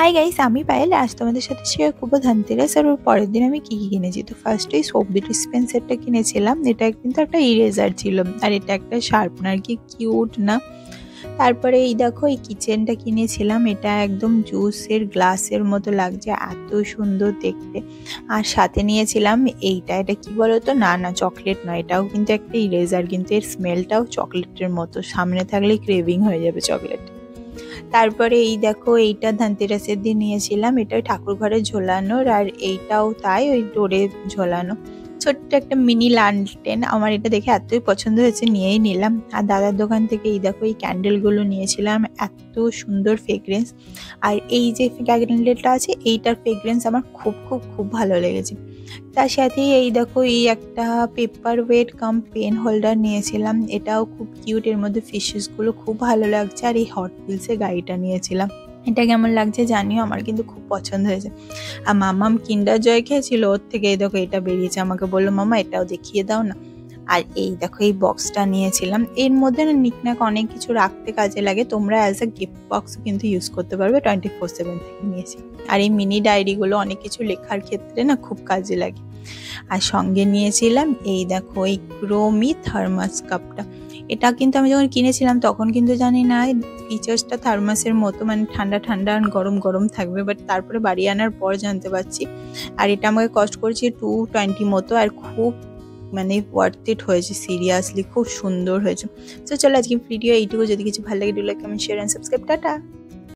Hi guys, আমি পায়েল। আজ তোমাদের সাথে শেয়ার করবো ধনতেরাস আর ওর পরের দিন আমি কি কিনেছি। তো ফার্স্টেই সবজি ডিসপেন্সারটা কিনেছিলাম। এটা কিন্তু একটা ইরেজার ছিল আর এটা একটা শার্পনার, কি কিউট না। তারপরে এই দেখো এই কিচেনটা কিনেছিলাম। এটা একদম জুসের গ্লাসের মতো লাগছে, এত সুন্দর দেখতে। আর সাথে নিয়েছিলাম এটা কি বলতো, না চকলেট নয়, এটাও কিন্তু একটা ইরেজার, কিন্তু এর স্মেলটাও চকলেটের মতো, সামনে থাকলে ক্রেভিং হয়ে যাবে চকলেট। তারপরে এই দেখো এইটা ধনতেরাসের দিন নিয়েছিলাম। এটা ঠাকুর ঘরে ঝোলানোর, আর এইটাও তাই, ওই ডোরে ঝোলানো ছোট্ট একটা মিনি ল্যান্টেন। আমার এটা দেখে এতই পছন্দ হয়েছে, নিয়েই নিলাম। আর দাদার দোকান থেকে এই দেখো এই ক্যান্ডেলগুলো নিয়েছিলাম, এত সুন্দর ফ্রেগরেন্স। আর এই যে ক্যান্ডেলটা আছে এইটার ফ্রেগরেন্স আমার খুব খুব খুব ভালো লেগেছে। তার সাথেই এই দেখো এই একটা পেপার ওয়েট কাম পেন হোল্ডার নিয়েছিলাম, এটাও খুব কিউট। এর মধ্যে ফিশেসগুলো খুব ভালো লাগছে। আর এই হট হুইলসের গাড়িটা নিয়েছিলাম, এটা কেমন লাগছে জানিও, আমার কিন্তু খুব পছন্দ হয়েছে। আর মামাম কিন্ডার জয় খেয়েছিল, ওর থেকে এই দেখো এটা বেরিয়েছে, আমাকে বললো মামা এটাও দেখিয়ে দাও না। আর এই দেখো এই বক্সটা নিয়েছিলাম, এর মধ্যে না নিকনাক অনেক কিছু রাখতে কাজে লাগে, তোমরা অ্যাজ এ গিফট বক্স কিন্তু ইউজ করতে পারবে। 24/7 থেকে নিয়েছি। আর এই মিনি ডায়েরিগুলো অনেক কিছু লেখার ক্ষেত্রে না খুব কাজে লাগে। আর সঙ্গে নিয়েছিলাম এই দেখো এই ক্রোমি থার্মাস কাপটা। এটা কিন্তু আমি যখন কিনেছিলাম তখন কিন্তু জানি না ফিচার্সটা থার্মাসের মতো, মানে ঠান্ডা ঠান্ডা আর গরম গরম থাকবে, বাট তারপরে বাড়ি আনার পর জানতে পারছি। আর এটা আমাকে কস্ট করেছে 220 মতো, আর খুব মানে ওয়ার্থ ইট হয়েছে, সিরিয়াসলি খুব সুন্দর হয়েছে। তো চলো আজকে ভিডিও এইটুকু। যদি কিছু ভালো লাগে, do like, comment, share and subscribe. Tata.